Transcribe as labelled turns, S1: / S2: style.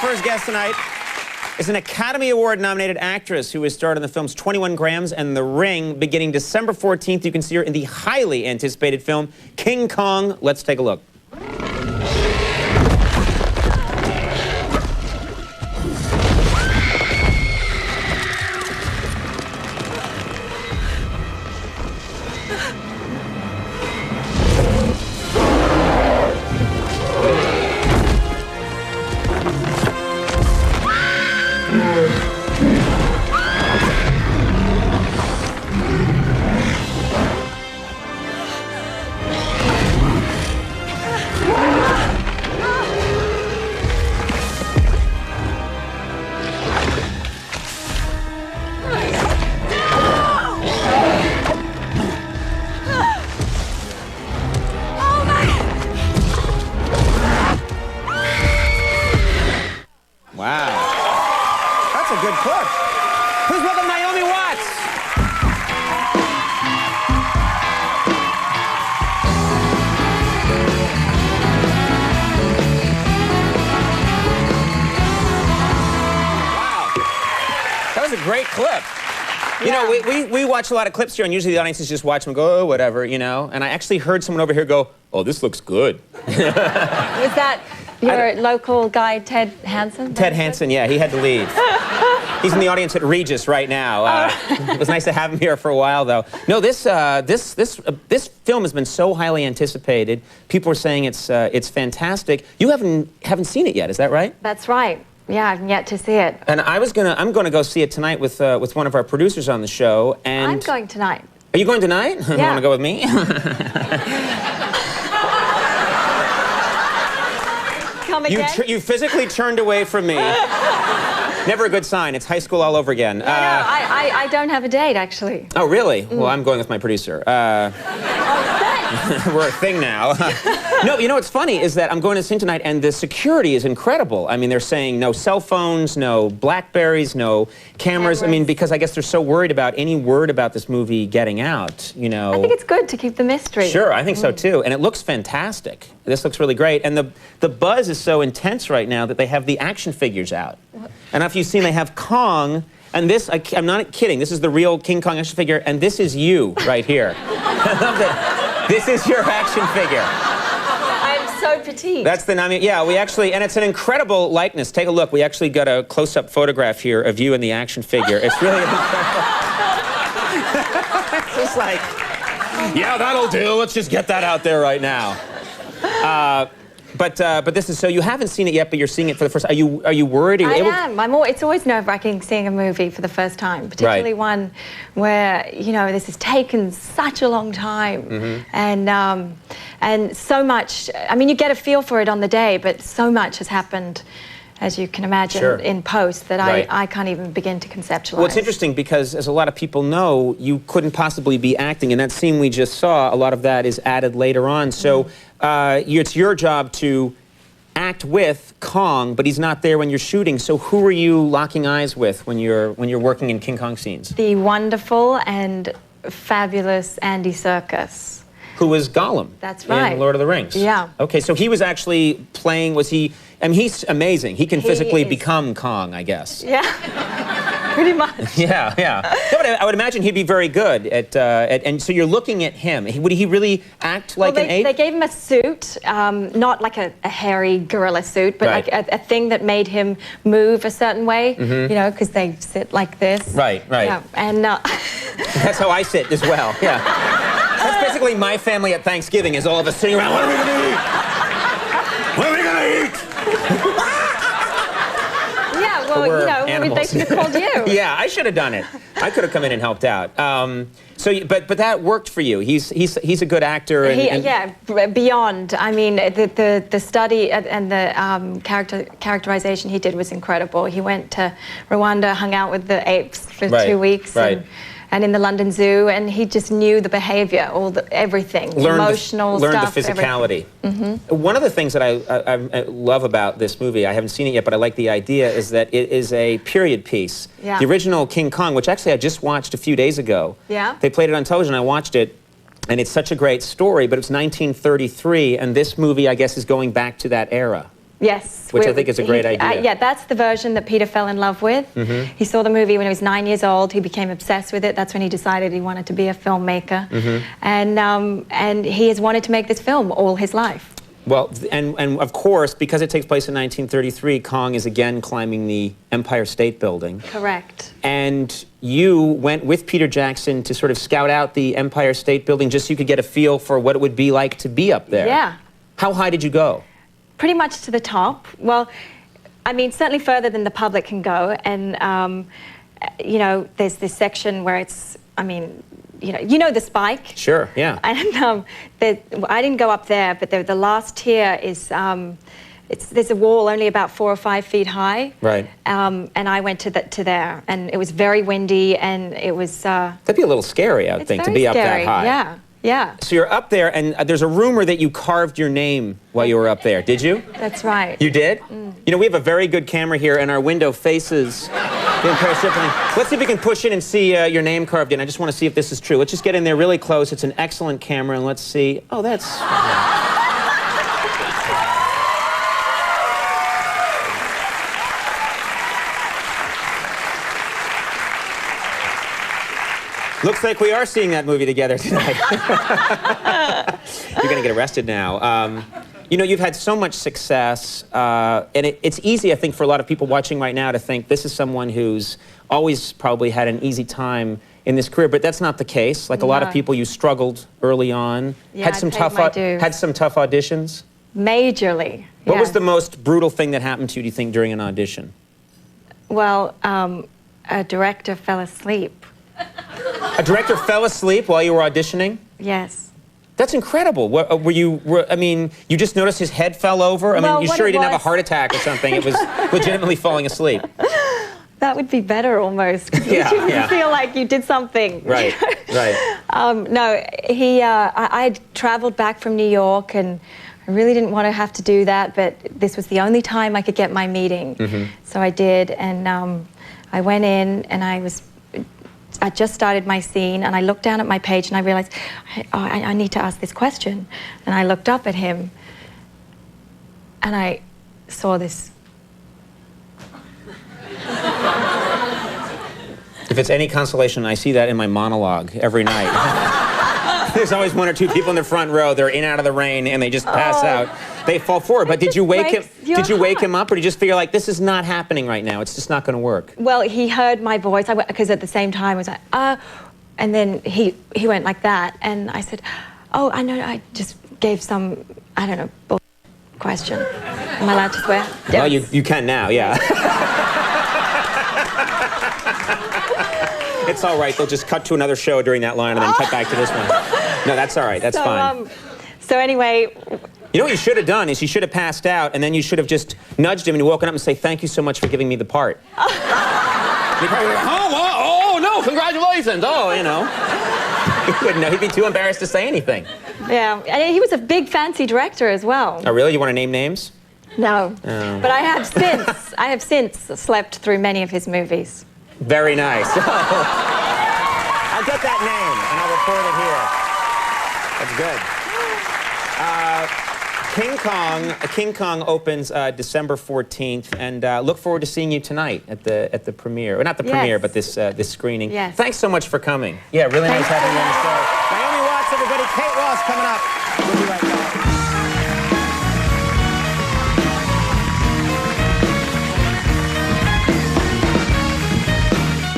S1: first guest tonight is an Academy Award-nominated actress who has starred in the films 21 Grams and The Ring. Beginning December 14th, you can see her in the highly anticipated film King Kong. Let's take a look. Wow. That's a good clip. Please welcome Naomi Watts. Wow. That was a great clip. You know, we watch a lot of clips here, and usually the audiences just watch them and go, oh, whatever, you know. And I actually heard someone over here go, oh, this looks good.
S2: Was that your local guy, Ted Hansen?
S1: Ted Hansen, yeah, he had to leave. He's in the audience at Regis right now. It was nice to have him here for a while, though. No, this film has been so highly anticipated. People are saying it's fantastic. You haven't seen it yet, is that right?
S2: That's right. Yeah, I've yet to see it.
S1: And I'm gonna go see it tonight with one of our producers on the show. And
S2: I'm going tonight.
S1: Are you going tonight?
S2: Yeah.
S1: You want to go with me?
S2: Come again?
S1: You physically turned away from me. Never a good sign. It's high school all over again.
S2: No, I don't have a date, actually.
S1: Oh, really? Well, I'm going with my producer. We're a thing now. No, you know what's funny is that I'm going to sing tonight, and the security is incredible. I mean, they're saying no cell phones, no Blackberries, no cameras. I mean, because I guess they're so worried about any word about this movie getting out, you know.
S2: I think it's good to keep the mystery.
S1: Sure, I think so, too. And it looks fantastic. This looks really great. And the buzz is so intense right now that they have the action figures out. And if you've seen, they have Kong. And this, I'm not kidding, this is the real King Kong action figure, and this is you right here. I love that. This is your action figure.
S2: I'm so petite.
S1: That's the Naomi, yeah, we actually, and it's an incredible likeness. Take a look, we actually got a close-up photograph here of you and the action figure. It's really incredible. It's just like, yeah, that'll do, let's just get that out there right now. But this is, so you haven't seen it yet, but you're seeing it for the first time. Are you worried? Are you
S2: it's always nerve-wracking seeing a movie for the first time, particularly one where, you know, this has taken such a long time. And so much, I mean, you get a feel for it on the day, but so much has happened, as you can imagine, in post, that I can't even begin to conceptualize.
S1: Well, it's interesting because, as a lot of people know, you couldn't possibly be acting. In that scene we just saw, a lot of that is added later on. So it's your job to act with Kong, but he's not there when you're shooting. So who are you locking eyes with when you're working in King Kong scenes?
S2: The wonderful and fabulous Andy Serkis.
S1: Who was Gollum?
S2: That's right.
S1: In Lord of the Rings.
S2: Yeah.
S1: Okay, so he was actually playing, was he, I mean, he's amazing. He can physically become Kong, I guess.
S2: Yeah, pretty much.
S1: Yeah. No, but I would imagine he'd be very good at and so you're looking at him. Would he really act like an ape?
S2: They gave him a suit, not like a hairy gorilla suit, but like a thing that made him move a certain way, you know, because they sit like this.
S1: Right.
S2: Yeah, and
S1: that's how I sit as well, yeah. That's basically my family at Thanksgiving, is all of us sitting around, what are we gonna eat? What are we gonna eat?
S2: Yeah, well, you know,
S1: animals.
S2: they should have called you.
S1: Yeah, I should have done it. I could have come in and helped out. But that worked for you. He's a good actor.
S2: Yeah, beyond. I mean, the study and the characterization he did was incredible. He went to Rwanda, hung out with the apes for 2 weeks. And in the London Zoo, and he just knew the behavior, everything, emotional stuff.
S1: Learned the physicality. One of the things that I love about this movie, I haven't seen it yet, but I like the idea, is that it is a period piece.
S2: Yeah.
S1: The original King Kong, which actually I just watched a few days ago.
S2: Yeah.
S1: They played it on television, I watched it, and it's such a great story, but it's 1933, and this movie, I guess, is going back to that era.
S2: Yes.
S1: Which I think is a great idea.
S2: Yeah, that's the version that Peter fell in love with. He saw the movie when he was 9 years old. He became obsessed with it. That's when he decided he wanted to be a filmmaker. And he has wanted to make this film all his life.
S1: Well, and of course, because it takes place in 1933, Kong is again climbing the Empire State Building.
S2: Correct.
S1: And you went with Peter Jackson to sort of scout out the Empire State Building just so you could get a feel for what it would be like to be up there.
S2: Yeah.
S1: How high did you go?
S2: Pretty much to the top. Well, I mean, certainly further than the public can go. And, you know, there's this section where it's, I mean, you know the spike?
S1: Sure, yeah.
S2: And I didn't go up there, but the last tier is, there's a wall only about 4 or 5 feet high.
S1: Right.
S2: And I went to there, and it was very windy, and it was...
S1: That'd be a little scary, I would think, to be up that high.
S2: Yeah. Yeah.
S1: So you're up there, and there's a rumor that you carved your name while you were up there. Did you?
S2: That's right.
S1: You did? You know, we have a very good camera here, and our window faces the Empire State Building. Let's see if we can push in and see your name carved in. I just want to see if this is true. Let's just get in there really close. It's an excellent camera, and let's see. Oh, that's... Looks like we are seeing that movie together tonight. You're going to get arrested now. You know, you've had so much success, and it's easy, I think, for a lot of people watching right now to think this is someone who's always probably had an easy time in this career, but that's not the case. Like a lot of people, you struggled early on,
S2: yeah,
S1: had some tough auditions.
S2: Majorly.
S1: What was the most brutal thing that happened to you, do you think, during an audition?
S2: Well, a director fell asleep.
S1: A director fell asleep while you were auditioning?
S2: Yes.
S1: That's incredible. I mean, you just noticed his head fell over? I mean, you sure he didn't have a heart attack or something? It was legitimately falling aslead.
S2: That would be better almost.
S1: Yeah,
S2: you feel like you did something.
S1: Right, right.
S2: No, I'd traveled back from New York, and I really didn't want to have to do that, but this was the only time I could get my meeting. So I did, and I went in, and I just started my scene, and I looked down at my page, and I realized, I need to ask this question. And I looked up at him, and I saw this.
S1: If it's any consolation, I see that in my monologue every night. There's always 1 or 2 people in the front row. They're in out of the rain, and they just pass out. They fall forward. But did you wake him? Did you wake him up, or did you just figure like this is not happening right now? It's just not going to work.
S2: Well, he heard my voice because at the same time I was like, and then he went like that, and I said, oh, I know. I just gave some, I don't know, bull question. Am I allowed to swear? Yes.
S1: Well, you can now, yeah. It's all right. They'll just cut to another show during that line and then cut back to this one. No, that's all right. That's fine.
S2: So anyway...
S1: You know what you should have done is you should have passed out, and then you should have just nudged him and woken up and say, thank you so much for giving me the part. He'd probably be like, oh, no, congratulations. Oh, you know. He wouldn't know. He'd be too embarrassed to say anything.
S2: Yeah, and he was a big fancy director as well.
S1: Oh, really? You want to name names?
S2: No.
S1: Oh.
S2: But I have since slept through many of his movies.
S1: Very nice. I'll get that name, and I'll record it here. That's good. King Kong opens December 14th, and look forward to seeing you tonight at the premiere. Well, not the premiere, but this screening.
S2: Yes.
S1: Thanks so much for coming. Yeah, really nice having you on the show. Naomi Watts, everybody. Kate Ross coming up. We'll be right back.